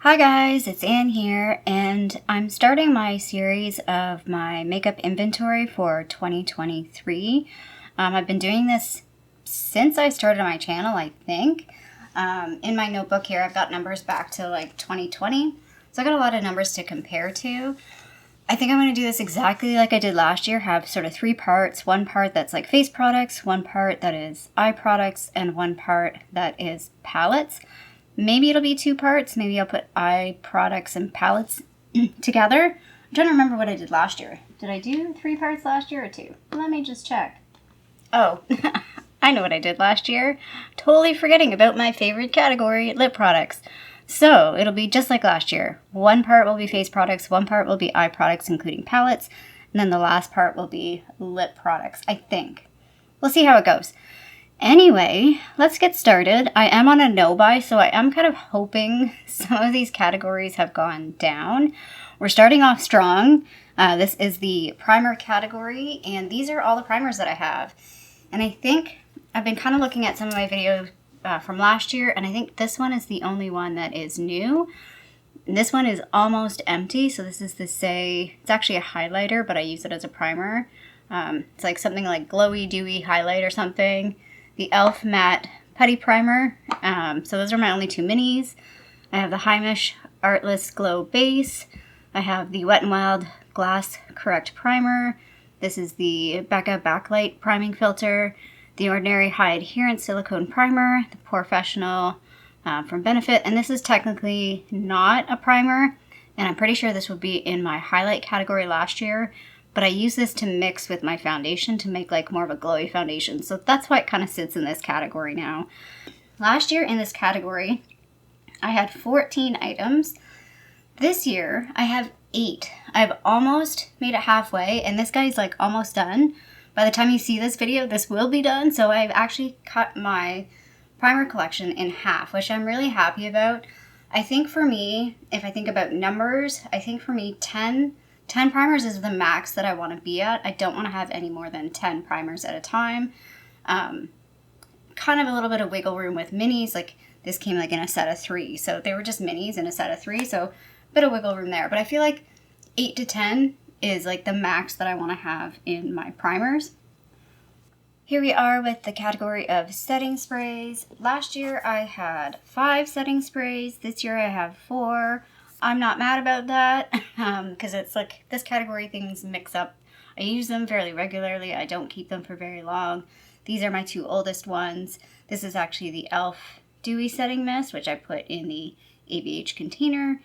Hi guys, it's Anne here, and I'm starting my series of my makeup inventory for 2023. I've been doing this since I started my channel, I think. In my notebook here, I've got numbers back to like 2020, so I got a lot of numbers to compare to. I think I'm going to do this exactly like I did last year, have sort of 3 parts. One part that's like face products, one part that is eye products, and one part that is palettes. Maybe it'll be 2 parts. Maybe I'll put eye products and palettes together. I'm trying to remember what I did last year. Did I do 3 parts last year or 2? Let me just check. Oh, I know what I did last year. Totally forgetting about my favorite category, lip products. So it'll be just like last year. One part will be face products, one part will be eye products, including palettes, and then the last part will be lip products, I think. We'll see how it goes. Anyway, let's get started. I am on a no-buy, so I am kind of hoping some of these categories have gone down. We're starting off strong. This is the primer category, and these are all the primers that I have. And I think I've been kind of looking at some of my videos from last year, and I think this one is the only one that is new. And this one is almost empty, so this is it's actually a highlighter, but I use it as a primer. It's like something like glowy, dewy highlight or something. The e.l.f. Matte Putty Primer. So those are my only 2 minis. I have the Heimish Artless Glow Base. I have the Wet n Wild Glass Correct Primer. This is the Becca Backlight Priming Filter. The Ordinary High Adherence Silicone Primer. The Porefessional from Benefit. And this is technically not a primer. And I'm pretty sure this would be in my highlight category last year. But I use this to mix with my foundation to make like more of a glowy foundation. So that's why it kind of sits in this category now. Last year in this category, I had 14 items. This year, I have 8. I've almost made it halfway, and this guy's like almost done. By the time you see this video, this will be done. So I've actually cut my primer collection in half, which I'm really happy about. I think for me, if I think about numbers, I think for me 10 primers is the max that I want to be at. I don't want to have any more than 10 primers at a time. Kind of a little bit of wiggle room with minis. Like this came like in a set of 3. So they were just minis in a set of 3. So a bit of wiggle room there. But I feel like 8 to 10 is like the max that I want to have in my primers. Here we are with the category of setting sprays. Last year I had 5 setting sprays. This year I have 4. I'm not mad about that because it's like this category things mix up. I use them fairly regularly. I don't keep them for very long. These are my 2 oldest ones. This is actually the e.l.f. Dewy Setting Mist, which I put in the ABH container.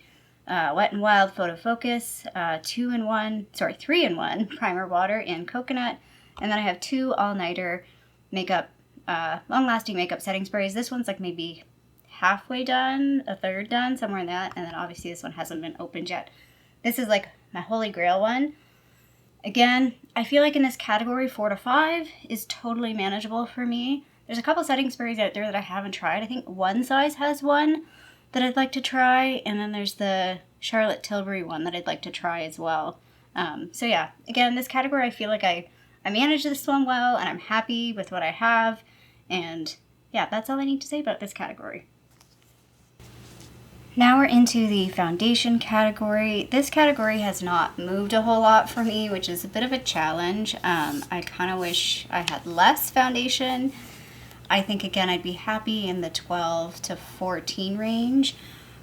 Wet n Wild Photo Focus, 3-in-1 primer water and coconut. And then I have 2 all-nighter makeup, long-lasting makeup setting sprays. This one's like maybe halfway done, a third done, somewhere in that, and then obviously this one hasn't been opened yet. This is like my holy grail one. Again, I feel like in this category 4 to 5 is totally manageable for me. There's a couple setting sprays out there that I haven't tried. I think One Size has one that I'd like to try, and then there's the Charlotte Tilbury one that I'd like to try as well. So yeah, again, this category I feel like I manage this one well, and I'm happy with what I have, and yeah, that's all I need to say about this category. Now we're into the foundation category. This category has not moved a whole lot for me, which is a bit of a challenge. I kind of wish I had less foundation. I think, again, I'd be happy in the 12 to 14 range.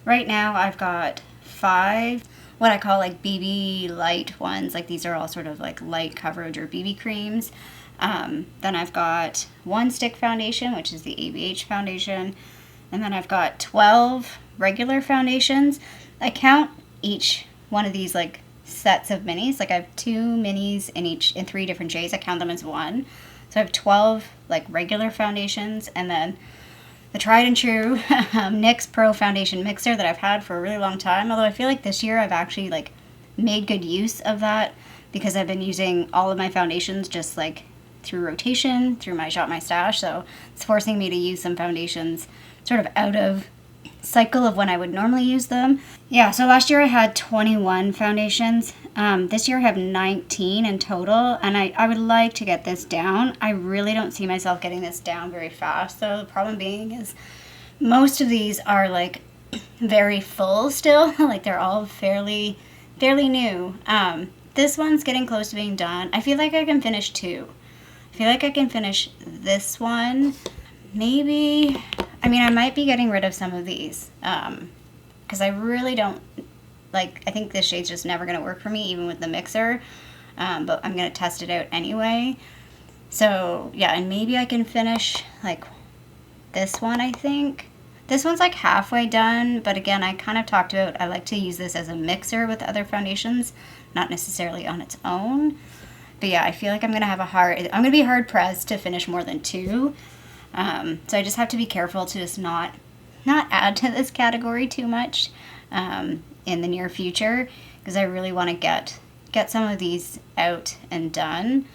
Right now I've got 5, what I call like BB light ones. Like these are all sort of like light coverage or BB creams. Then I've got 1 stick foundation, which is the ABH foundation. And then I've got 12 regular foundations. I count each one of these like sets of minis. Like I have 2 minis in 3 different shades. I count them as 1. So I have 12 like regular foundations, and then the tried and true NYX Pro Foundation Mixer that I've had for a really long time. Although I feel like this year I've actually like made good use of that because I've been using all of my foundations just like through rotation, through my Shop My Stash. So it's forcing me to use some foundations sort of out of cycle of when I would normally use them. Yeah, so last year I had 21 foundations. This year I have 19 in total, and I would like to get this down. I really don't see myself getting this down very fast, though. The problem being is most of these are like very full still. Like they're all fairly new. This one's getting close to being done. I feel like I can finish 2. I feel like I can finish this one. Maybe, I mean, I might be getting rid of some of these. Because I really don't, like, I think this shade's just never going to work for me, even with the mixer. But I'm going to test it out anyway. So, yeah, and maybe I can finish, like, this one, I think. This one's, like, halfway done. But again, I kind of talked about, I like to use this as a mixer with other foundations, not necessarily on its own. But yeah, I feel like I'm going to be hard pressed to finish more than 2. So I just have to be careful to just not add to this category too much in the near future, because I really want to get some of these out and done.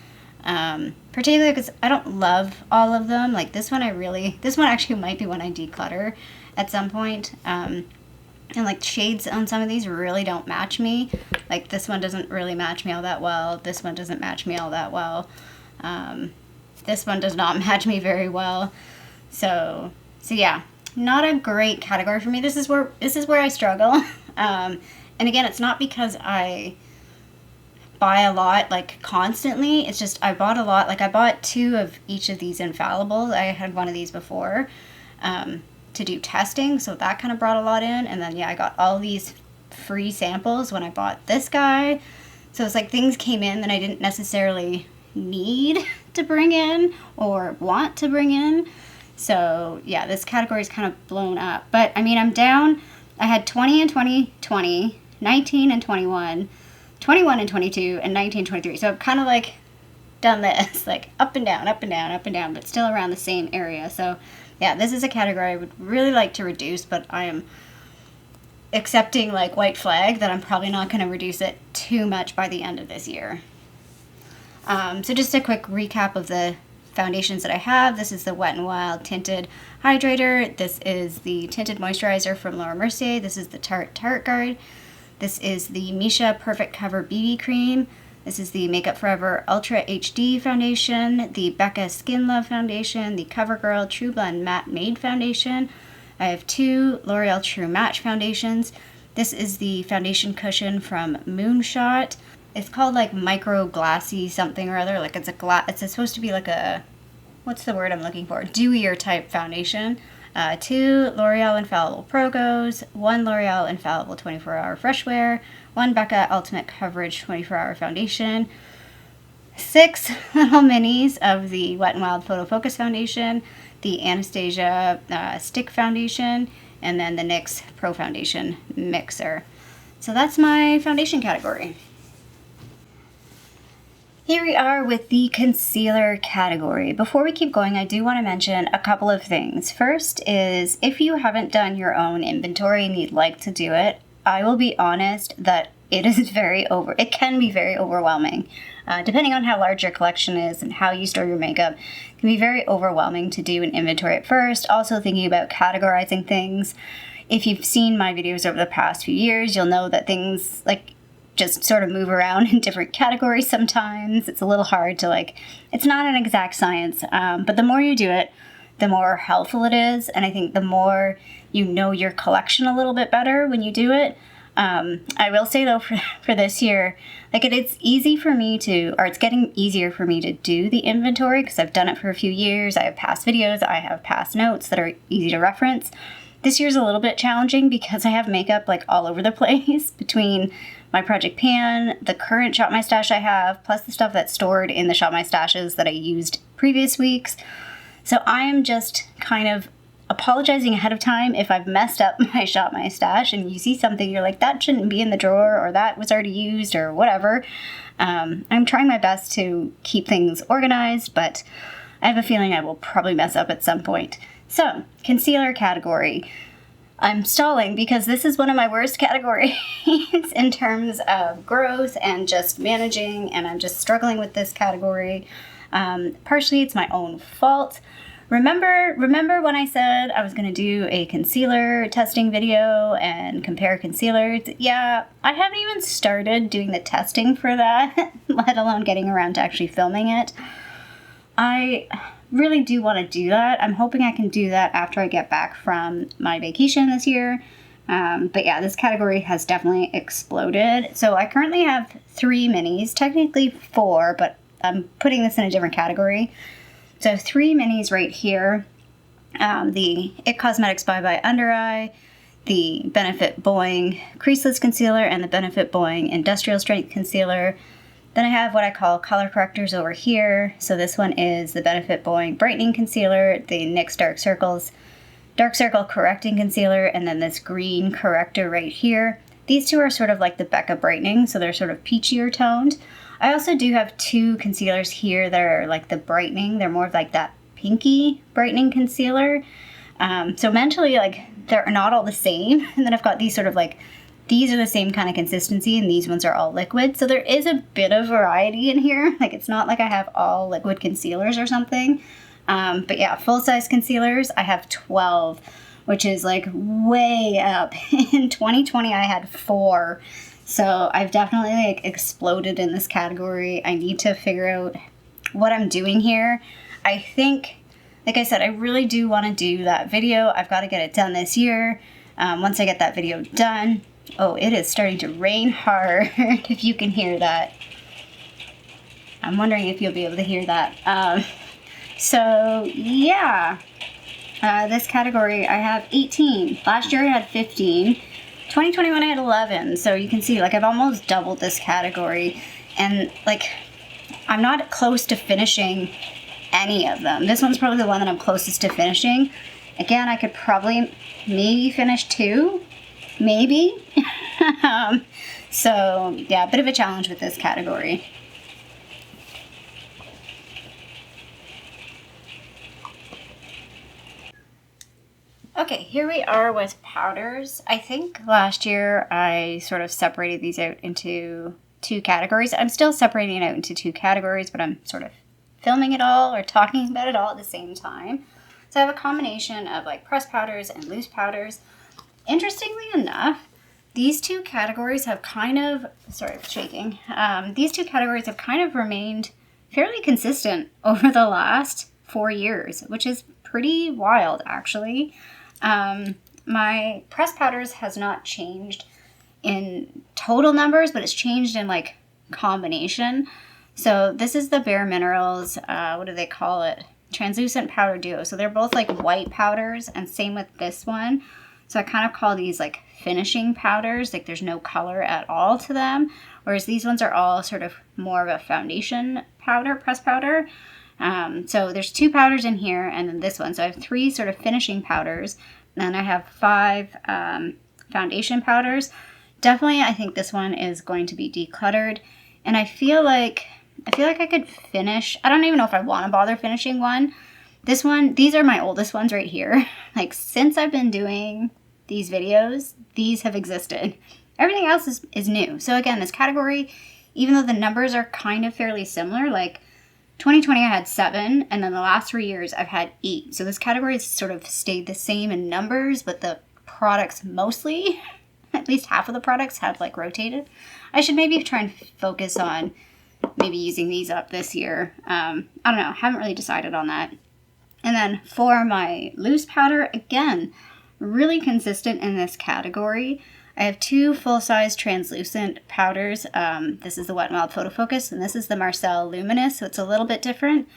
Particularly because I don't love all of them. Like this one actually might be one I declutter at some point. And like shades on some of these really don't match me. Like this one doesn't really match me all that well. This one doesn't match me all that well. This one does not match me very well. So yeah, not a great category for me. This is where I struggle. And again, it's not because I buy a lot like constantly. It's just I bought a lot. Like I bought 2 of each of these infallibles. I had one of these before to do testing, so that kind of brought a lot in. And then yeah, I got all these free samples when I bought this guy. So it's like things came in that I didn't necessarily need to bring in or want to bring in. So yeah, this category is kind of blown up. But I mean, I'm down. I had 20 in 2020, 19 and 21, 21 and 22, and 19 and 23. So I've kind of like done this, like up and down, up and down, up and down, but still around the same area. So yeah, this is a category I would really like to reduce, but I am accepting like white flag that I'm probably not going to reduce it too much by the end of this year. So just a quick recap of the foundations that I have. This is the Wet n Wild Tinted Hydrator. This is the Tinted Moisturizer from Laura Mercier. This is the Tarte Guard. This is the Misha Perfect Cover BB Cream. This is the Makeup Forever Ultra HD Foundation, the Becca Skin Love Foundation, the CoverGirl True Blend Matte Made Foundation. I have 2 L'Oreal True Match foundations. This is the foundation cushion from Moonshot. It's called like Micro Glassy something or other. Like it's supposed to be like a, what's the word I'm looking for? Dewier type foundation. 2 L'Oreal Infallible Pro Goes, 1 L'Oreal Infallible 24-Hour Fresh Wear, 1 Becca Ultimate Coverage 24-Hour Foundation, 6 little minis of the Wet n Wild Photo Focus Foundation, the Anastasia Stick Foundation, and then the NYX Pro Foundation Mixer. So that's my foundation category. Here we are with the concealer category. Before we keep going, I do want to mention a couple of things. First is, if you haven't done your own inventory and you'd like to do it, I will be honest that it can be very overwhelming. Depending on how large your collection is and how you store your makeup, it can be very overwhelming to do an inventory at first. Also thinking about categorizing things. If you've seen my videos over the past few years, you'll know that things like just sort of move around in different categories sometimes. It's a little hard to it's not an exact science, but the more you do it, the more helpful it is. And I think the more you know your collection a little bit better when you do it. I will say though, for this year, it's getting easier for me to do the inventory because I've done it for a few years. I have past videos, I have past notes that are easy to reference. This year's a little bit challenging because I have makeup all over the place between my Project Pan, the current Shop My Stash I have, plus the stuff that's stored in the Shop My Stashes that I used previous weeks. So I am just kind of apologizing ahead of time if I've messed up my Shop My Stash and you see something you're like, that shouldn't be in the drawer, or that was already used, or whatever. I'm trying my best to keep things organized, but I have a feeling I will probably mess up at some point. So, concealer category. I'm stalling because this is one of my worst categories in terms of growth and just managing, and I'm just struggling with this category. Partially it's my own fault. Remember when I said I was going to do a concealer testing video and compare concealers? Yeah, I haven't even started doing the testing for that, let alone getting around to actually filming it. I really do want to do that. I'm hoping I can do that after I get back from my vacation this year. But yeah, this category has definitely exploded. So I currently have 3 minis, technically 4, but I'm putting this in a different category. So I have 3 minis right here. The IT Cosmetics Bye Bye Under Eye, the Benefit Boing Creaseless Concealer, and the Benefit Boing Industrial Strength Concealer. Then I have what I call color correctors over here. So this one is the Benefit Boing Brightening Concealer, the NYX Dark Circle Correcting Concealer, and then this green corrector right here. These two are sort of like the Becca Brightening, so they're sort of peachier toned. I also do have 2 concealers here that are like the brightening. They're more of like that pinky brightening concealer. So mentally, like, they're not all the same. And then I've got these sort of like, these are the same kind of consistency, and these ones are all liquid. So there is a bit of variety in here. Like, it's not like I have all liquid concealers or something. But yeah, full-size concealers, I have 12, which is like way up. In 2020, I had 4. So I've definitely like exploded in this category. I need to figure out what I'm doing here. I think, like I said, I really do want to do that video. I've got to get it done this year. Once I get that video done, oh, it is starting to rain hard, if you can hear that. I'm wondering if you'll be able to hear that. So yeah, this category I have 18. Last year I had 15. 2021 I had 11. So you can see, like, I've almost doubled this category, and like, I'm not close to finishing any of them. This one's probably the one that I'm closest to finishing. Again, I could probably maybe finish 2, maybe. So yeah, a bit of a challenge with this category. Okay, here we are with powders. I think last year I sort of separated these out into 2 categories. I'm still separating it out into 2 categories, but I'm sort of filming it all or talking about it all at the same time. So I have a combination of like pressed powders and loose powders. Interestingly enough, these 2 categories have kind of, sorry for shaking, these 2 categories have kind of remained fairly consistent over the last 4 years, which is pretty wild actually. My pressed powders has not changed in total numbers, but it's changed in like combination. So this is the Bare Minerals, what do they call it? Translucent Powder Duo. So they're both like white powders, and same with this one. So I kind of call these like finishing powders, like there's no color at all to them. Whereas these ones are all sort of more of a foundation powder, pressed powder. So there's 2 powders in here, and then this one. So I have 3 sort of finishing powders, and then I have 5 foundation powders. Definitely, I think this one is going to be decluttered, and I feel like I could finish. I don't even know if I want to bother finishing one. This one, these are my oldest ones right here. Like, since I've been doing these videos, these have existed. Everything else is new. So again, this category, even though the numbers are kind of fairly similar, like 2020 I had 7, and then the last 3 years I've had 8. So this category has sort of stayed the same in numbers, but the products mostly, at least half of the products, have like rotated. I should maybe try and focus on maybe using these up this year. I don't know, haven't really decided on that. And then for my loose powder, again, really consistent in this category. I have 2 full-size translucent powders. This is the Wet n Wild Photo Focus, and this is the Marcel Luminous, so it's a little bit different.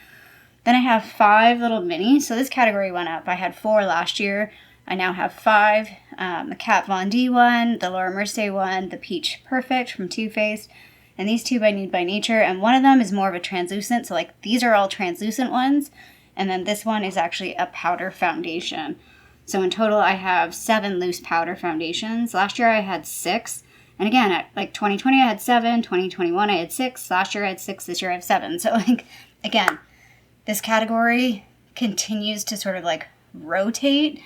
Then I have 5 little minis, so this category went up. I had 4 last year. I now have 5. The Kat Von D one, the Laura Mercier one, the Peach Perfect from Too Faced, and these 2 by Nude by Nature, and one of them is more of a translucent, so like these are all translucent ones, and then this one is actually a powder foundation. So in total, I have 7 loose powder foundations. Last year, I had 6. And again, at like 2020, I had 7. 2021, I had 6. Last year, I had 6. This year, I have 7. So like, again, this category continues to sort of like rotate,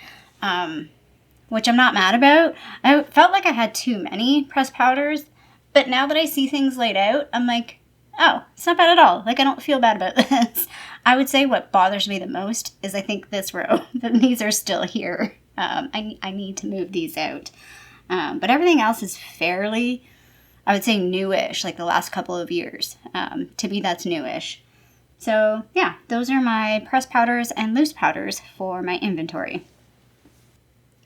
which I'm not mad about. I felt like I had too many pressed powders. But now that I see things laid out, I'm like, oh, it's not bad at all. Like, I don't feel bad about this. I would say what bothers me the most is I think this row, that these are still here. I need to move these out. But everything else is fairly, I would say, newish, like the last couple of years. To me, that's newish. So yeah, those are my pressed powders and loose powders for my inventory.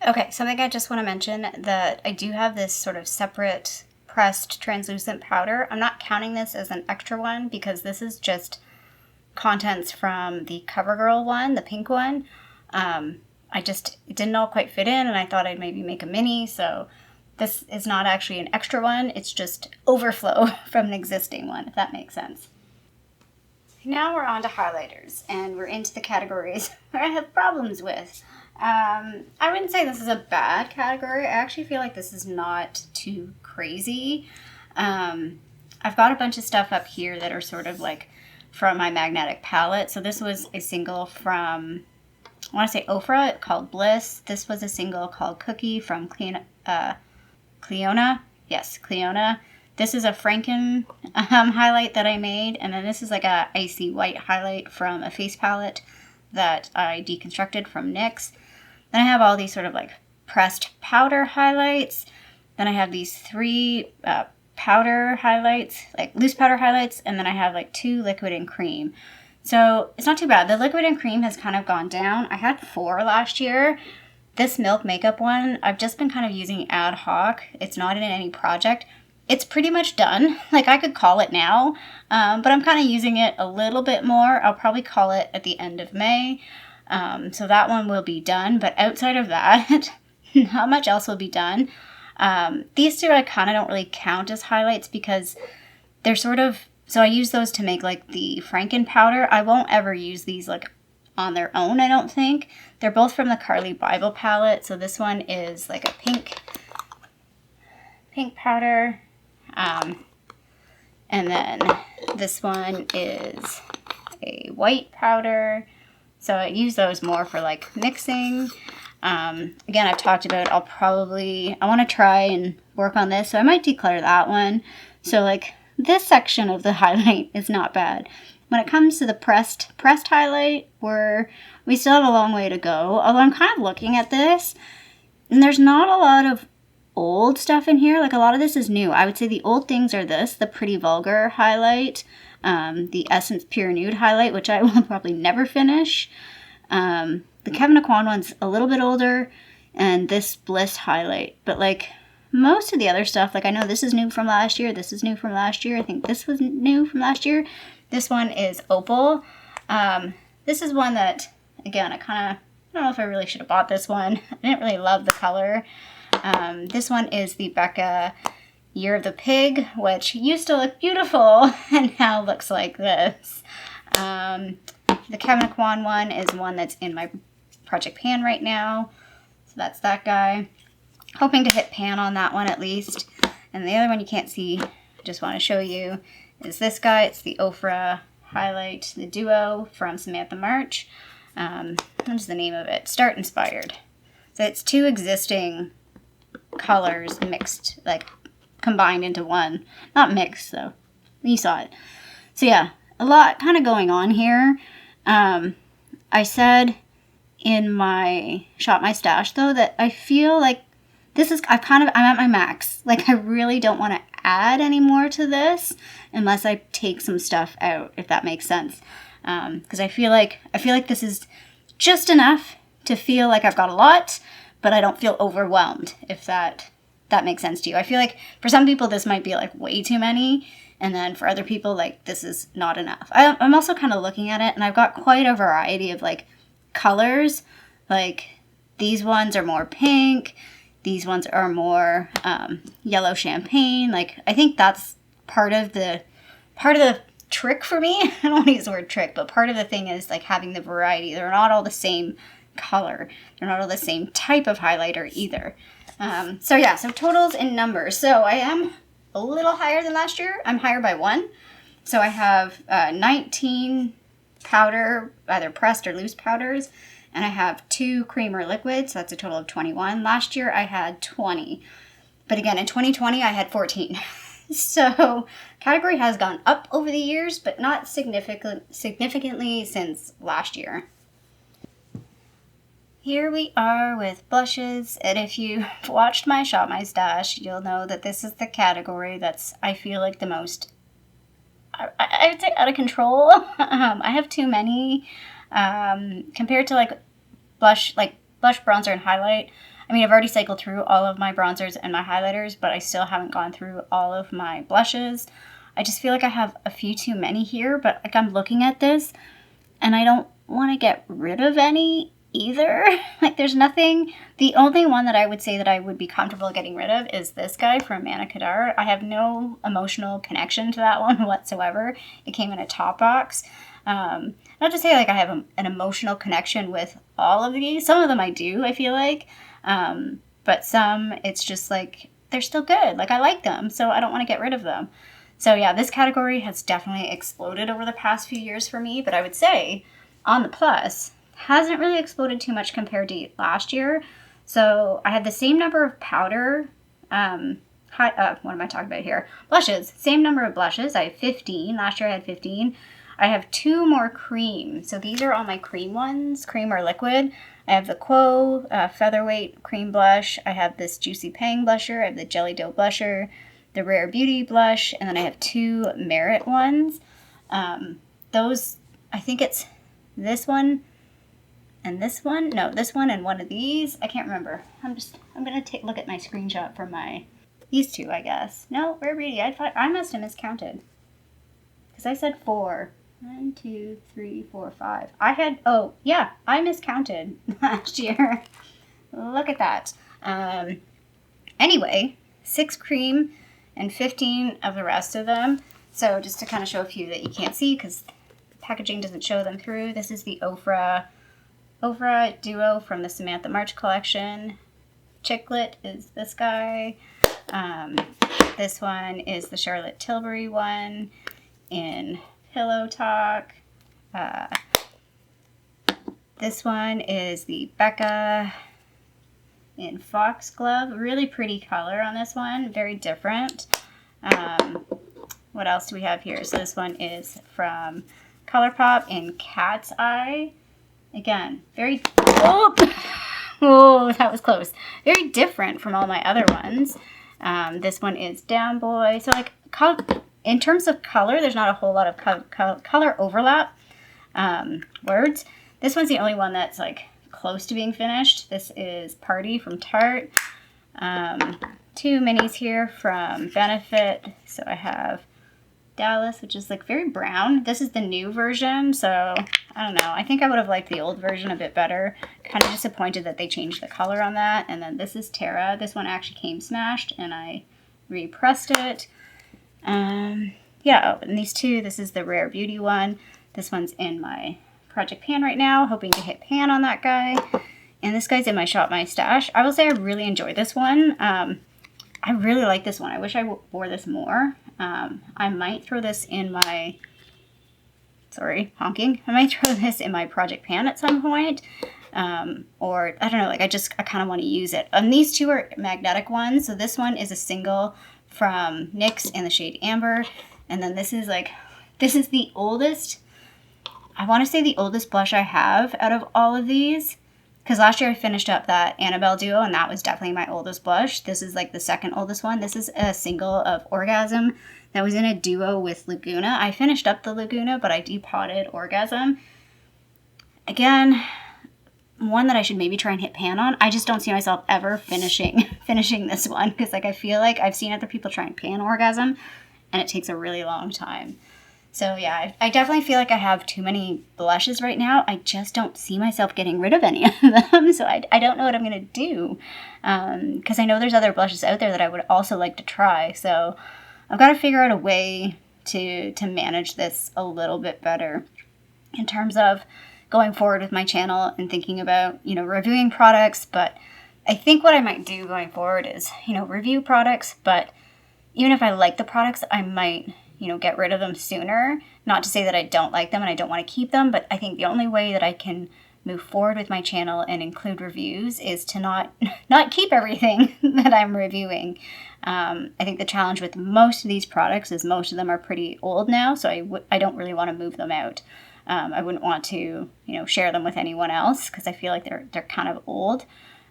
Okay, something I just want to mention, that I do have this sort of separate pressed translucent powder. I'm not counting this as an extra one because this is just contents from the CoverGirl one, the pink one. It didn't all quite fit in, and I thought I'd maybe make a mini, so this is not actually an extra one. It's just overflow from an existing one, if that makes sense. Now we're on to highlighters, and we're into the categories where I have problems with. I wouldn't say this is a bad category. I actually feel like this is not too crazy. I've got a bunch of stuff up here that are sort of like from my magnetic palette. So this was a single from, I want to say Ofra, called Bliss. This was a single called Cookie from Cleona. Yes, Cleona. This is a Franken highlight that I made. And then this is like a icy white highlight from a face palette that I deconstructed from NYX. Then I have all these sort of like pressed powder highlights. Then I have these 3 powder highlights, like loose powder highlights, and then I have like 2 liquid and cream. So it's not too bad. The liquid and cream has kind of gone down. I had 4 last year. This Milk Makeup one, I've just been kind of using ad hoc. It's not in any project. It's pretty much done. Like, I could call it now, but I'm kind of using it a little bit more. I'll probably call it at the end of May. So that one will be done. But outside of that, not much else will be done. These 2 I kind of don't really count as highlights because they're sort of, so I use those to make like the Franken powder. I won't ever use these like on their own, I don't think. They're both from the Carly Bible palette. So this one is like a pink powder. And then this one is a white powder. So I use those more for like mixing. Again, I've talked about, I want to try and work on this. So I might declutter that one. So like this section of the highlight is not bad. When it comes to the pressed highlight, we still have a long way to go. Although I'm kind of looking at this, and there's not a lot of old stuff in here. Like, a lot of this is new. I would say the old things are the Pretty Vulgar highlight, the Essence Pure Nude highlight, which I will probably never finish. The Kevyn Aucoin one's a little bit older, and this Bliss highlight. But like most of the other stuff, like I know this is new from last year, this is new from last year, I think this was new from last year. This one is Opal. This is one that, again, I don't know if I really should have bought this one. I didn't really love the color. This one is the Becca Year of the Pig, which used to look beautiful and now looks like this. The Kevyn Aucoin one is one that's in my project pan right now. So that's that guy. Hoping to hit pan on that one at least. And the other one you can't see, just want to show you, is this guy. It's the Ofra highlight, the Duo from Samantha March. What's the name of it? Start Inspired. So it's 2 existing colors mixed, like combined into one. Not mixed though. You saw it. So yeah, a lot kind of going on here. I said in my Shop My Stash though that I feel like I'm at my max. Like, I really don't want to add any more to this unless I take some stuff out, if that makes sense. Because I feel like this is just enough to feel like I've got a lot, but I don't feel overwhelmed, if that makes sense to you. I feel like for some people this might be like way too many, and then for other people, like, this is not enough. I'm also kind of looking at it, and I've got quite a variety of like colors. Like, these ones are more pink. These ones are more yellow champagne. Like, I think that's part of the trick for me. I don't want to use the word trick, but part of the thing is like having the variety. They're not all the same color. They're not all the same type of highlighter either. So totals in numbers. So I am a little higher than last year. I'm higher by 1. So I have 19 powder, either pressed or loose powders. And I have 2 cream or liquid, so that's a total of 21. Last year I had 20. But again, in 2020 I had 14. So category has gone up over the years, but not significantly since last year. Here we are with blushes, and if you've watched my Shop My Stash, you'll know that this is the category that's, I feel like, the most, I would say, out of control. I have too many. Compared to like blush, bronzer, and highlight, I mean, I've already cycled through all of my bronzers and my highlighters, but I still haven't gone through all of my blushes. I just feel like I have a few too many here, but like I'm looking at this and I don't want to get rid of any either. Like there's nothing, the only one that I would say that I would be comfortable getting rid of is this guy from Manna Kadar. I have no emotional connection to that one whatsoever. It came in a top box. Not to say like I have an emotional connection with all of these. Some of them I do, I feel like. But some, it's just like, they're still good. Like I like them, so I don't want to get rid of them. So yeah, this category has definitely exploded over the past few years for me. But I would say on the plus, hasn't really exploded too much compared to last year. So I had the same number of powder, what am I talking about here? Blushes, same number of blushes. I have 15. Last year I had 15. I have 2 more cream. So these are all my cream ones, cream or liquid. I have the Quo Featherweight Cream Blush. I have this Juicy Pang blusher. I have the Jelly Dough blusher, the Rare Beauty blush, and then I have 2 Merit ones. Those, I think it's this one and this one. No, this one and one of these. I can't remember. I'm going to look at my screenshot from these 2, I guess. No, Rare Beauty. I must have miscounted. Because I said 4. 1, 2, 3, 4, 5. I miscounted last year. Look at that. Anyway, 6 cream and 15 of the rest of them. So just to kind of show a few that you can't see because packaging doesn't show them through. This is the Ofra Duo from the Samantha March collection. Chicklet is this guy. This one is the Charlotte Tilbury one in Pillow Talk. This one is the Becca in Foxglove. Really pretty color on this one. Very different. What else do we have here? So this one is from ColourPop in Cat's Eye. Again, very... Oh, that was close. Very different from all my other ones. This one is Down Boy. So like... In terms of color, there's not a whole lot of color overlap words. This one's the only one that's like close to being finished. This is Party from Tarte. 2 minis here from Benefit. So I have Dallas, which is like very brown. This is the new version, so I don't know. I think I would have liked the old version a bit better. Kind of disappointed that they changed the color on that. And then this is Tara. This one actually came smashed, and I repressed it. And these 2, this is the Rare Beauty one. This one's in my Project Pan right now, hoping to hit Pan on that guy. And this guy's in my Shop My Stash. I will say I really enjoyed this one. I really like this one. I wish I wore this more. I might throw this in my, I might throw this in my Project Pan at some point. Or, I don't know, like I kind of want to use it. And these 2 are magnetic ones. So this one is a single from NYX in the shade Amber. And then this is the oldest, I want to say the oldest blush I have out of all of these. Because last year I finished up that Annabelle Duo, and that was definitely my oldest blush. This is like the second oldest one. This is a single of Orgasm that was in a duo with Laguna. I finished up the Laguna, but I depotted Orgasm. Again, one that I should maybe try and hit Pan on. I just don't see myself ever finishing this one because like I feel like I've seen other people try and Pan Orgasm and it takes a really long time. So yeah, I definitely feel like I have too many blushes right now. I just don't see myself getting rid of any of them. So I don't know what I'm going to do because I know there's other blushes out there that I would also like to try. So I've got to figure out a way to manage this a little bit better in terms of going forward with my channel and thinking about, reviewing products. But I think what I might do going forward is, review products, but even if I like the products, I might, get rid of them sooner. Not to say that I don't like them and I don't want to keep them, but I think the only way that I can move forward with my channel and include reviews is to not keep everything that I'm reviewing. I think the challenge with most of these products is most of them are pretty old now, so I don't really want to move them out. I wouldn't want to, share them with anyone else because I feel like they're kind of old.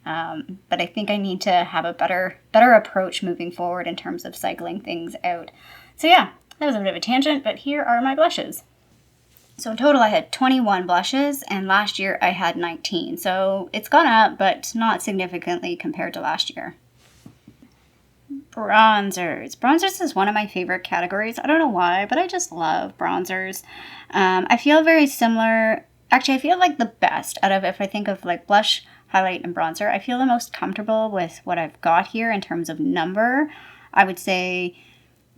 But I think I need to have a better approach moving forward in terms of cycling things out. So yeah, that was a bit of a tangent, but here are my blushes. So in total I had 21 blushes, and last year I had 19. So it's gone up, but not significantly compared to last year. Bronzers. Bronzers is one of my favorite categories. I don't know why, but I just love bronzers. I feel very similar. Actually, I feel like the best out of, if I think of like blush, highlight, and bronzer, I feel the most comfortable with what I've got here in terms of number. I would say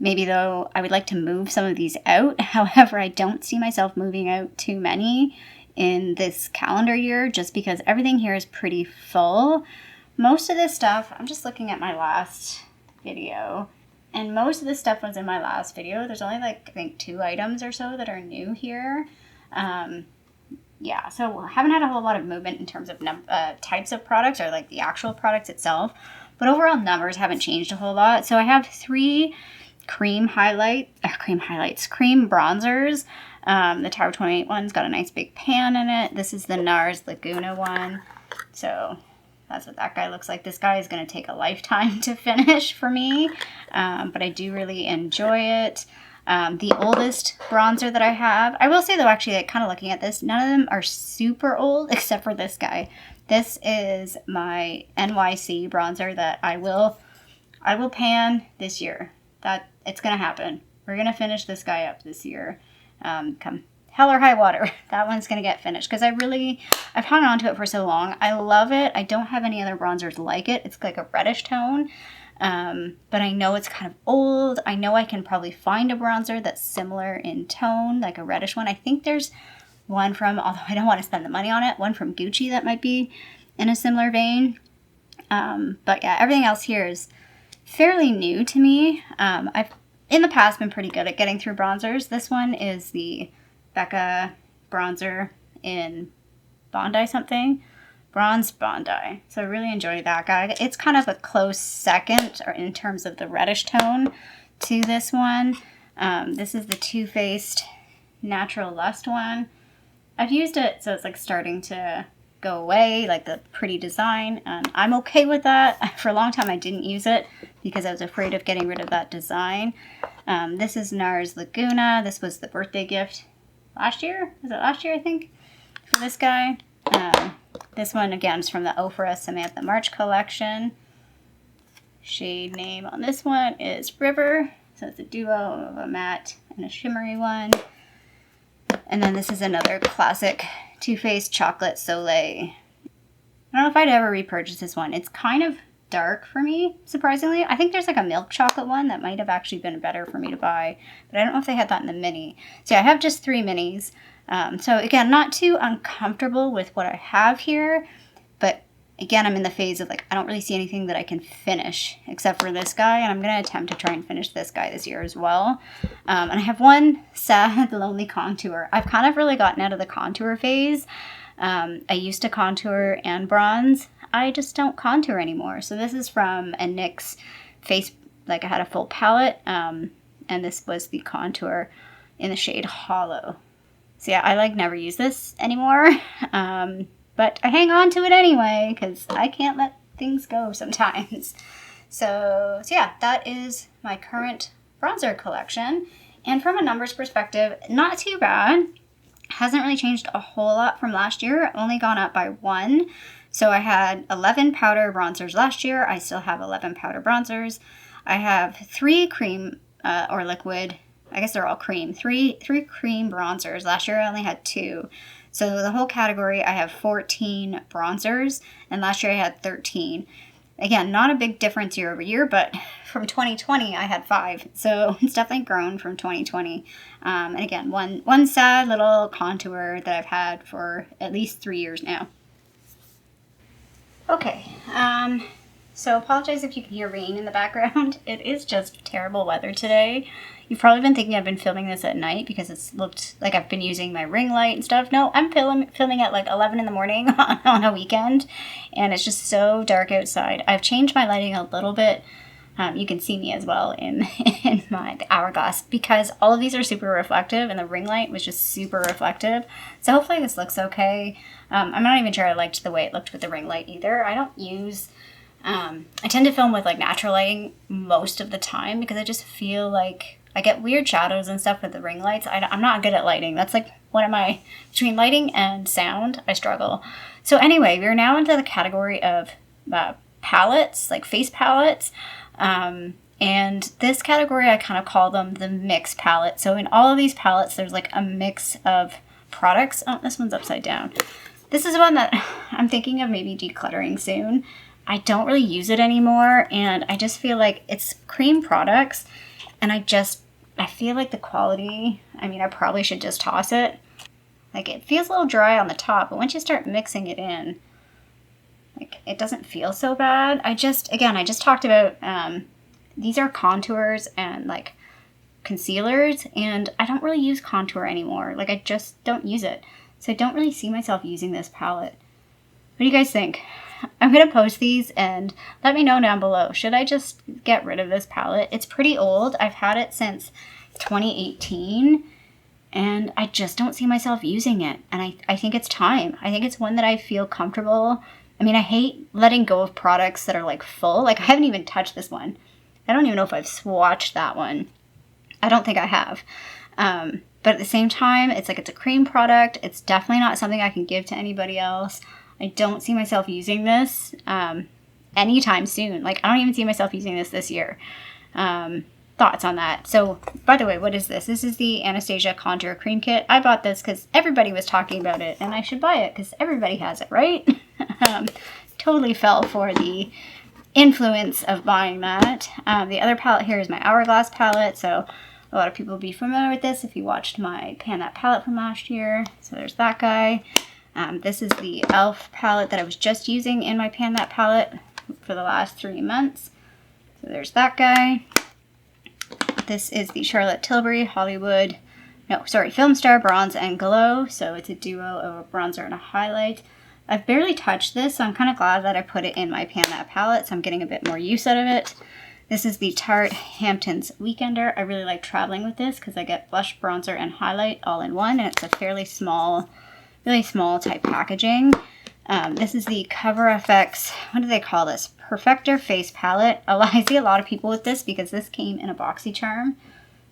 maybe though I would like to move some of these out. However, I don't see myself moving out too many in this calendar year just because everything here is pretty full. Most of this stuff, I'm just looking at my last video, and most of this stuff was in my last video. There's only like, I think 2 items or so that are new here. Yeah, so I haven't had a whole lot of movement in terms of types of products or like the actual products itself, but overall numbers haven't changed a whole lot. So I have 3 cream bronzers. The Tower 28 one's got a nice big pan in it. This is the NARS Laguna one. So that's what that guy looks like. This guy is going to take a lifetime to finish for me, but I do really enjoy it. The oldest bronzer that I have, I will say though, actually, like, kind of looking at this, none of them are super old except for this guy. This is my NYC bronzer that I will pan this year. That it's gonna happen. We're gonna finish this guy up this year. Come hell or high water, that one's gonna get finished because I've hung on to it for so long. I love it. I don't have any other bronzers like it. It's like a reddish tone. But I know it's kind of old. I know I can probably find a bronzer that's similar in tone, like a reddish one. I think there's one from, although I don't want to spend the money on it, one from Gucci that might be in a similar vein. But yeah, everything else here is fairly new to me. I've in the past been pretty good at getting through bronzers. This one is the Becca bronzer in Bondi something. Bronze Bondi. So I really enjoy that guy. It's kind of a close second or in terms of the reddish tone to this one. This is the Too Faced Natural Lust one. I've used it, so it's like starting to go away, like the pretty design, and I'm okay with that. For a long time I didn't use it because I was afraid of getting rid of that design. This is NARS Laguna. This was the birthday gift last year. Was it last year, I think, for this guy? This one, again, is from the Ofra Samantha March collection. Shade name on this one is River. So it's a duo of a matte and a shimmery one. And then this is another classic Too Faced Chocolate Soleil. I don't know if I'd ever repurchase this one. It's kind of dark for me, surprisingly. I think there's like a milk chocolate one that might have actually been better for me to buy. But I don't know if they had that in the mini. So yeah, I have just 3 minis. So again, not too uncomfortable with what I have here, but again, I'm in the phase of like, I don't really see anything that I can finish except for this guy, and I'm going to attempt to try and finish this guy this year as well. And I have one sad, lonely contour. I've kind of really gotten out of the contour phase. I used to contour and bronze. I just don't contour anymore. So this is from a NYX face, like I had a full palette, and this was the contour in the shade Hollow. So yeah, I like never use this anymore, but I hang on to it anyway because I can't let things go sometimes. So yeah, that is my current bronzer collection. And from a numbers perspective, not too bad. Hasn't really changed a whole lot from last year, only gone up by 1. So I had 11 powder bronzers last year. I still have 11 powder bronzers. I have 3 cream or liquid, I guess they're all cream. 3 cream bronzers. Last year I only had 2. So the whole category, I have 14 bronzers, and last year I had 13. Again, not a big difference year over year, but from 2020 I had 5. So it's definitely grown from 2020. And again, one sad little contour that I've had for at least 3 years now. Okay, so apologize if you can hear rain in the background. It is just terrible weather today. You've probably been thinking I've been filming this at night because it's looked like I've been using my ring light and stuff. No, I'm filming at like 11 in the morning on a weekend, and it's just so dark outside. I've changed my lighting a little bit. You can see me as well in the hourglass because all of these are super reflective, and the ring light was just super reflective. So hopefully this looks okay. I'm not even sure I liked the way it looked with the ring light either. I don't use... I tend to film with like natural lighting most of the time because I just feel like I get weird shadows and stuff with the ring lights. I'm not good at lighting. That's like one of my, between lighting and sound, I struggle. So anyway, we're now into the category of palettes, like face palettes. And this category, I kind of call them the mix palette. So in all of these palettes, there's like a mix of products. Oh, this one's upside down. This is one that I'm thinking of maybe decluttering soon. I don't really use it anymore, and I just feel like it's cream products, and I feel like the quality, I mean, I probably should just toss it. Like, it feels a little dry on the top, but once you start mixing it in, like, it doesn't feel so bad. I just talked about, these are contours and, like, concealers, and I don't really use contour anymore. Like, I just don't use it. So I don't really see myself using this palette. What do you guys think? I'm going to post these and let me know down below. Should I just get rid of this palette? It's pretty old. I've had it since 2018 and I just don't see myself using it. And I think it's time. I think it's one that I feel comfortable. I mean, I hate letting go of products that are like full. Like, I haven't even touched this one. I don't even know if I've swatched that one. I don't think I have. But at the same time, it's like, it's a cream product. It's definitely not something I can give to anybody else. I don't see myself using this anytime soon. Like, I don't even see myself using this year. Thoughts on that? So, by the way, what is this? This is the Anastasia Contour Cream Kit. I bought this because everybody was talking about it, and I should buy it because everybody has it, right? Totally fell for the influence of buying that. The other palette here is my Hourglass palette, so a lot of people will be familiar with this if you watched my Pan That palette from last year. So there's that guy. This is the e.l.f. palette that I was just using in my Pan That palette for the last 3 months. So there's that guy. This is the Charlotte Tilbury Film Star Bronze and Glow. So it's a duo of a bronzer and a highlight. I've barely touched this, so I'm kind of glad that I put it in my Pan That palette, so I'm getting a bit more use out of it. This is the Tarte Hamptons Weekender. I really like traveling with this because I get blush, bronzer, and highlight all in one, and it's a fairly small, really small type packaging. This is the Cover FX, what do they call this? Perfector Face Palette. I see a lot of people with this because this came in a BoxyCharm.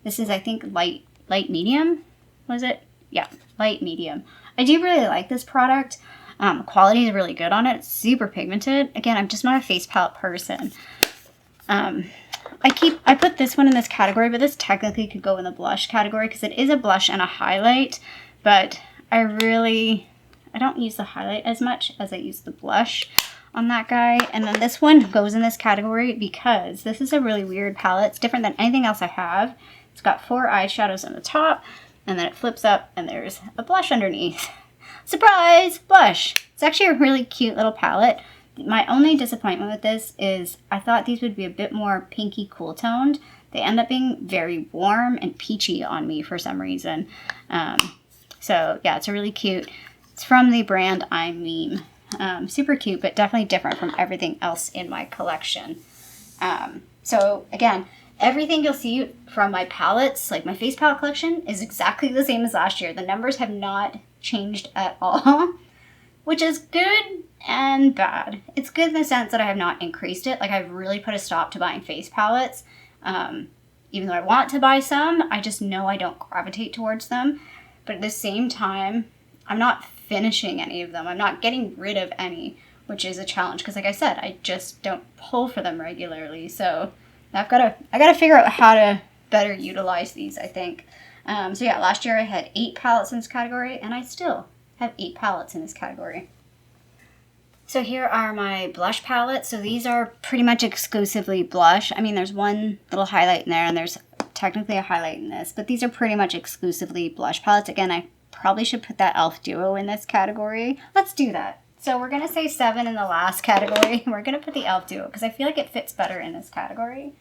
This is, I think, light medium, was it? Yeah, light medium. I do really like this product. Quality is really good on it. It's super pigmented. Again, I'm just not a face palette person. I put this one in this category, but this technically could go in the blush category because it is a blush and a highlight, but I don't use the highlight as much as I use the blush on that guy. And then this one goes in this category because this is a really weird palette. It's different than anything else I have. It's got 4 eyeshadows on the top, and then it flips up and there's a blush underneath. Surprise! Blush! It's actually a really cute little palette. My only disappointment with this is I thought these would be a bit more pinky cool toned. They end up being very warm and peachy on me for some reason. So yeah, it's a really cute. It's from the brand I'm Meme. Super cute, but definitely different from everything else in my collection. So again, everything you'll see from my palettes, like my face palette collection, is exactly the same as last year. The numbers have not changed at all, which is good and bad. It's good in the sense that I have not increased it. Like, I've really put a stop to buying face palettes. Even though I want to buy some, I just know I don't gravitate towards them. But at the same time, I'm not finishing any of them. I'm not getting rid of any, which is a challenge because, like I said, I just don't pull for them regularly. So I gotta figure out how to better utilize these, I think. So yeah, last year I had 8 palettes in this category, and I still have 8 palettes in this category. So here are my blush palettes. So these are pretty much exclusively blush. I mean, there's one little highlight in there, and there's technically a highlight in this, but these are pretty much exclusively blush palettes. Again, I probably should put that e.l.f. duo in this category. Let's do that. So we're gonna say 7 in the last category. We're gonna put the e.l.f. duo because I feel like it fits better in this category.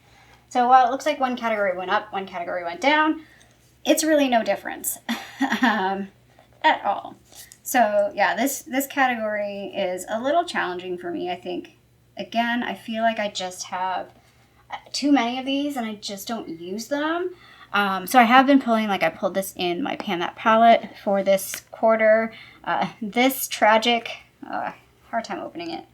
So while it looks like one category went up, one category went down, it's really no difference at all. So yeah, this category is a little challenging for me, I think. Again, I feel like I just have too many of these and I just don't use them. So I have been pulling, like I pulled this in my Pan That palette for this quarter. This Tragic, hard time opening it.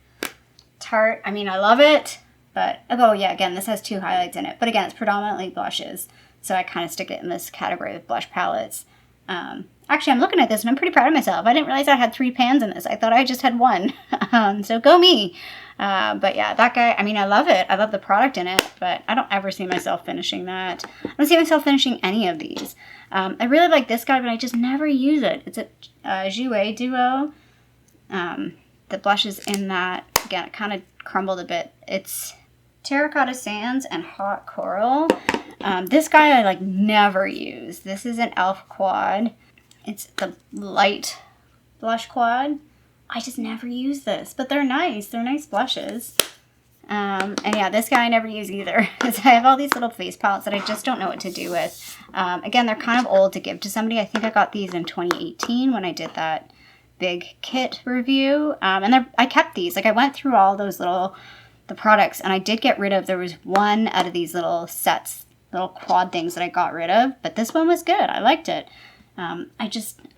Tarte, I mean, I love it, But, oh yeah, again, this has 2 highlights in it. But again, it's predominantly blushes. So I kind of stick it in this category of blush palettes. Actually, I'm looking at this and I'm pretty proud of myself. I didn't realize I had 3 pans in this. I thought I just had 1. So go me. But yeah, that guy, I mean, I love it. I love the product in it, but I don't ever see myself finishing that. I don't see myself finishing any of these. I really like this guy, but I just never use it. It's a Jouer Duo. The blushes in that, again, it kind of crumbled a bit. It's Terracotta Sands and Hot Coral. This guy I like never use. This is an e.l.f. quad. It's the light blush quad. I just never use this, but they're nice. They're nice blushes. And yeah, this guy I never use either, because I have all these little face palettes that I just don't know what to do with. Again, they're kind of old to give to somebody. I think I got these in 2018 when I did that big kit review. And I kept these. Like, I went through all those the products, and I did get rid of, there was one out of these little sets, little quad things that I got rid of, but this one was good. I liked it. I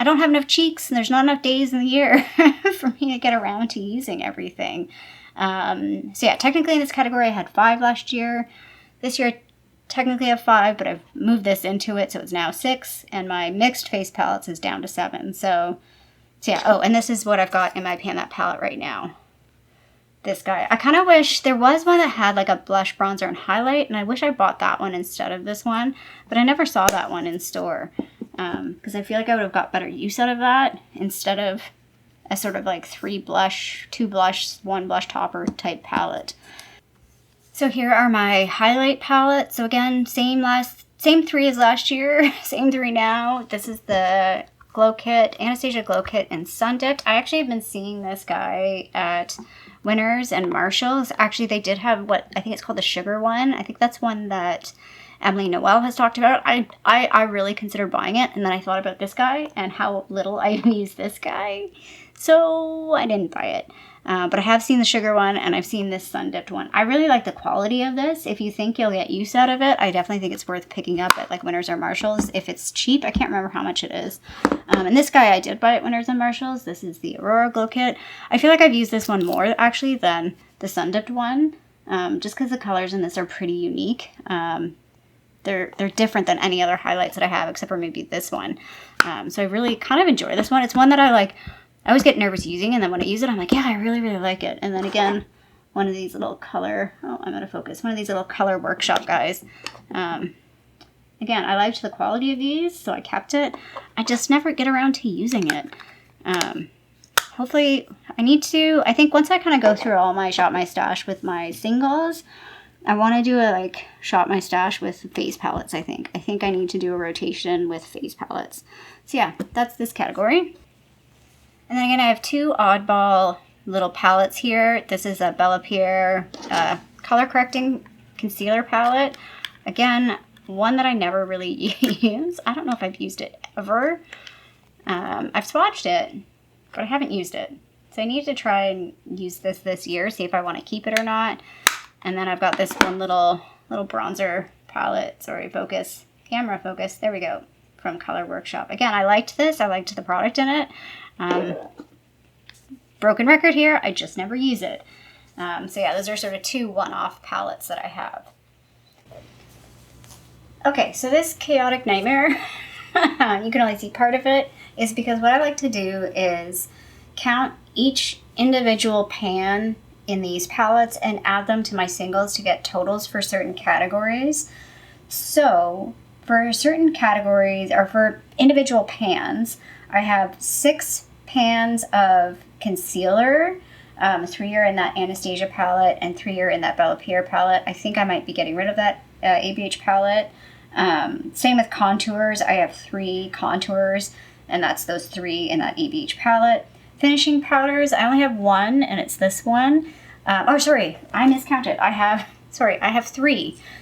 don't have enough cheeks, and there's not enough days in the year for me to get around to using everything. So yeah, technically in this category I had 5 last year. This year I technically have 5, but I've moved this into it, so it's now 6, and my mixed face palettes is down to 7. So yeah, oh, and this is what I've got in my Pan That palette right now. This guy. I kind of wish there was one that had like a blush, bronzer, and highlight, and I wish I bought that one instead of this one, but I never saw that one in store. Because I feel like I would have got better use out of that instead of a sort of like 3 blush, 2 blush, 1 blush topper type palette. So here are my highlight palettes. So again, same 3 as last year, same 3 now. This is the Glow Kit, Anastasia Glow Kit in Sun Dipped. I actually have been seeing this guy at Winners and Marshalls. Actually, they did have what I think it's called the Sugar one. I think that's one that Emily Noel has talked about. I really considered buying it, and then I thought about this guy and how little I use this guy, so I didn't buy it. But I have seen the Sugar one, and I've seen this Sun Dipped one. I really like the quality of this. If you think you'll get use out of it, I definitely think it's worth picking up at like Winners or Marshalls if it's cheap. I can't remember how much it is. And this guy I did buy at Winners and Marshalls. This is the Aurora Glow Kit. I feel like I've used this one more actually than the Sun Dipped one, just because the colors in this are pretty unique. They're different than any other highlights that I have, except for maybe this one. So I really kind of enjoy this one. It's one that I always get nervous using, and then when I use it, I'm like, yeah, I really, really like it. And then again, one of these little color, I'm out of focus, one of these little color workshop guys. Again, I liked the quality of these, so I kept it. I just never get around to using it. Hopefully, I think once I kind of go through all my Shop My Stash with my singles, I want to do a Shop My Stash with face palettes, I think. I think I need to do a rotation with face palettes. So yeah, that's this category. And then again, I have 2 oddball little palettes here. This is a Bella Pierre color correcting concealer palette. Again, one that I never really use. I don't know if I've used it ever. I've swatched it, but I haven't used it. So I need to try and use this year, see if I want to keep it or not. And then I've got this one little bronzer palette. Sorry, focus. Camera focus. There we go. From Color Workshop. Again, I liked this. I liked the product in it. Broken record here. I just never use it. So yeah, those are sort of 2 one-off palettes that I have. Okay, so this Chaotic Nightmare, you can only see part of it, is because what I like to do is count each individual pan in these palettes and add them to my singles to get totals for certain categories. So for certain categories, or for individual pans, I have 6 pans of concealer. 3 are in that Anastasia palette and 3 are in that Bella Pierre palette. I think I might be getting rid of that ABH palette. Same with contours. I have 3 contours, and that's those 3 in that ABH palette. Finishing powders, I only have 1, and it's this one. Sorry, I miscounted. I have 3.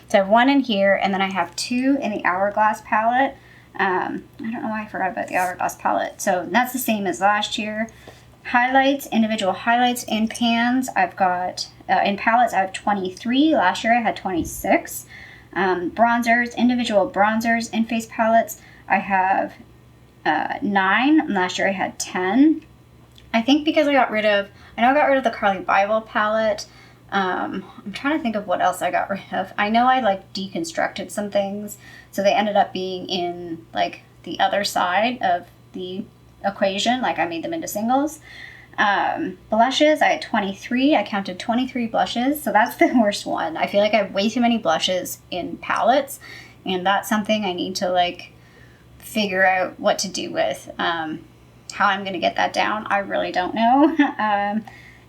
So I have 1 in here, and then I have 2 in the Hourglass palette. I don't know why I forgot about the Hourglass palette. So that's the same as last year. Highlights, individual highlights in pans. I've got, in palettes, I have 23. Last year I had 26. Bronzers, individual bronzers in face palettes, I have 9. Last year I had 10. I think because I got rid of the Carly Bible palette. I'm trying to think of what else I got rid of. I know I like deconstructed some things, so they ended up being in like the other side of the equation, like I made them into singles. Blushes, I had 23. I counted 23 blushes, so that's the worst one. I feel like I have way too many blushes in palettes, and that's something I need to like figure out what to do with. How I'm going to get that down, I really don't know.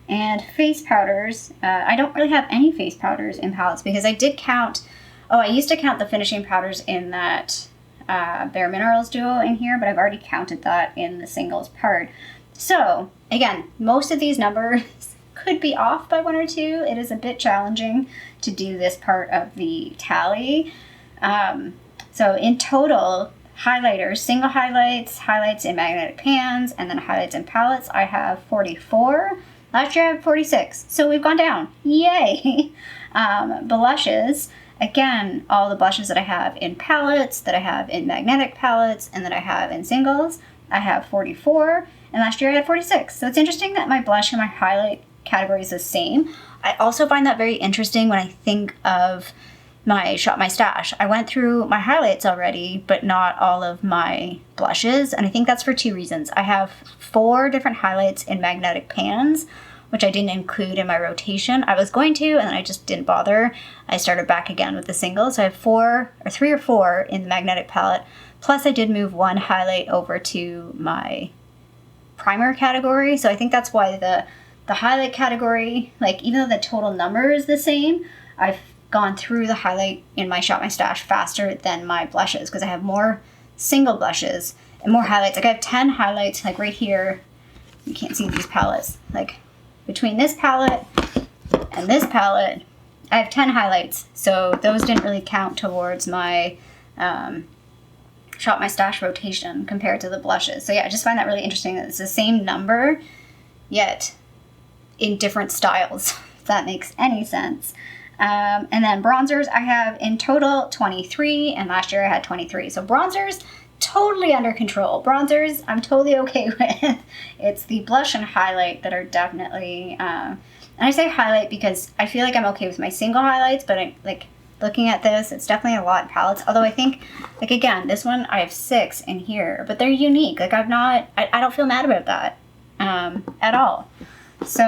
And face powders, I don't really have any face powders in palettes because I did count, I used to count the finishing powders in that Bare Minerals duo in here, but I've already counted that in the singles part. So, again, most of these numbers could be off by one or two. It is a bit challenging to do this part of the tally. So in total, highlighters, single highlights, highlights in magnetic pans, and then highlights in palettes, I have 44. Last year I had 46, so we've gone down. Yay! Blushes, again, all the blushes that I have in palettes, that I have in magnetic palettes, and that I have in singles, I have 44, and last year I had 46. So it's interesting that my blush and my highlight category is the same. I also find that very interesting when I think of my Shop My Stash. I went through my highlights already, but not all of my blushes, and I think that's for two reasons. I have 4 different highlights in magnetic pans, which I didn't include in my rotation. I was going to, and then I just didn't bother. I started back again with the singles. So I have 3 or 4 in the magnetic palette, plus I did move 1 highlight over to my primer category, so I think that's why the highlight category, like even though the total number is the same, I've gone through the highlight in my Shop My Stash faster than my blushes because I have more single blushes and more highlights. Like I have 10 highlights, like right here. You can't see these palettes. Like between this palette and this palette, I have 10 highlights. So those didn't really count towards my Shop My Stash rotation compared to the blushes. So yeah, I just find that really interesting that it's the same number, yet in different styles, if that makes any sense. And then bronzers, I have in total 23, and last year I had 23. So bronzers, totally under control. Bronzers, I'm totally okay with. It's the blush and highlight that are definitely, and I say highlight because I feel like I'm okay with my single highlights, but I like looking at this, it's definitely a lot in palettes. Although I think, like again, this one I have 6 in here, but they're unique. Like I don't feel mad about that at all. So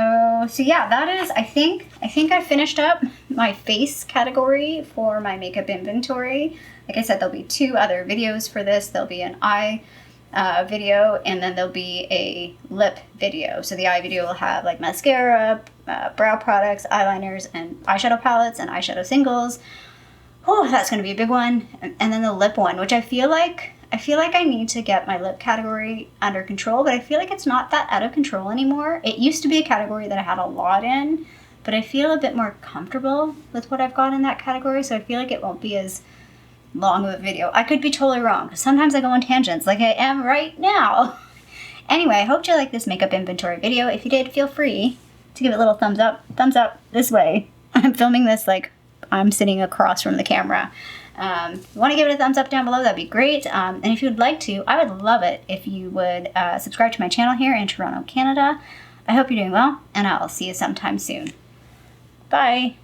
yeah, that is, I think I finished up my face category for my makeup inventory. Like I said, there'll be 2 other videos for this. There'll be an eye video, and then there'll be a lip video. So the eye video will have like mascara, brow products, eyeliners, and eyeshadow palettes and eyeshadow singles. Oh, that's going to be a big one. And then the lip one, which I feel like I need to get my lip category under control, but I feel like it's not that out of control anymore. It used to be a category that I had a lot in, but I feel a bit more comfortable with what I've got in that category, so I feel like it won't be as long of a video. I could be totally wrong, because sometimes I go on tangents like I am right now. Anyway, I hope you liked this makeup inventory video. If you did, feel free to give it a little thumbs up this way. I'm filming this like I'm sitting across from the camera. If you want to give it a thumbs up down below, that'd be great. And if you'd like to, I would love it if you would subscribe to my channel here in Toronto, Canada. I hope you're doing well, and I'll see you sometime soon. Bye.